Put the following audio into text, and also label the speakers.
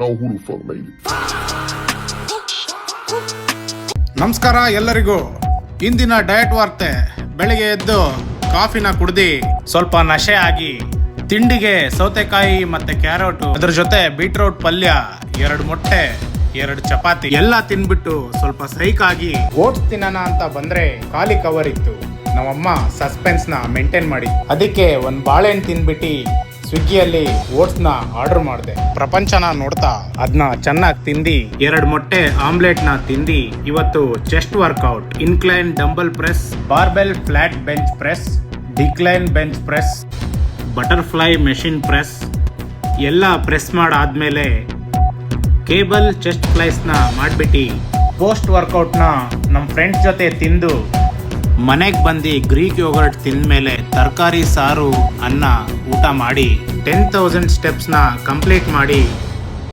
Speaker 1: Now who the fuck made it?
Speaker 2: ನಮಸ್ಕಾರ ಎಲ್ಲರಿಗೂ. ಇಂದಿನ ಡಯಟ್ ವಾರ್ತೆ. ಬೆಳಿಗ್ಗೆ ಎದ್ದು ಕಾಫಿನ ಕುಡ್ದು ಸ್ವಲ್ಪ ನಶೆ ಆಗಿ ತಿಂಡಿಗೆ ಸೌತೆಕಾಯಿ ಮತ್ತೆ ಕ್ಯಾರೆಟ್, ಅದ್ರ ಜೊತೆ ಬೀಟ್ರೂಟ್ ಪಲ್ಯ, 2 ಮೊಟ್ಟೆ, 2 ಚಪಾತಿ ಎಲ್ಲ ತಿನ್ಬಿಟ್ಟು ಸ್ವಲ್ಪ ಸೈಕ್ ಆಗಿ ಓಟ್ಸ್ ತಿನ್ನೋಣ ಅಂತ ಬಂದ್ರೆ ಖಾಲಿ ಕವರ್ ಇತ್ತು. ನಮ್ಮಮ್ಮ ಸಸ್ಪೆನ್ಸ್ ನ ಮೇಂಟೈನ್ ಮಾಡಿ ಅದಕ್ಕೆ ಒಂದ್ ಬಾಳೆಹಣ್ಣು ತಿನ್ಬಿಟ್ಟು ಸ್ವಿಗ್ಗಿಯಲ್ಲಿ ಓಟ್ಸ್ ನ ಆರ್ಡರ್ ಮಾಡಿದೆ. ಪ್ರಪಂಚನ ನೋಡ್ತಾ ಅದನ್ನ ಚೆನ್ನಾಗಿ ತಿಂದಿ 2 ಮೊಟ್ಟೆ ಆಮ್ಲೆಟ್ ನ ತಿಂದಿ ಇವತ್ತು chest workout, incline dumbbell press, barbell flat bench press, decline bench press, butterfly machine press ಎಲ್ಲ ಪ್ರೆಸ್ ಮಾಡಾದ್ಮೇಲೆ ಕೇಬಲ್ ಚೆಸ್ಟ್ ಫ್ಲೈಸ್ ನ ಮಾಡ್ಬಿಟ್ಟು ಪೋಸ್ಟ್ ವರ್ಕೌಟ್ ನ ನಮ್ಮ ಫ್ರೆಂಡ್ಸ್ ಜೊತೆ ತಿಂದು ಮನೆಗೆ ಬಂದು ಗ್ರೀಕ್ ಯೋಗರ್ಟ್ ತಿಂದ್ಮೇಲೆ ತರಕಾರಿ ಸಾರು ಅನ್ನ ಊಟ ಮಾಡಿ 10,000 ಸ್ಟೆಪ್ಸ್ ನ ಕಂಪ್ಲೀಟ್ ಮಾಡಿ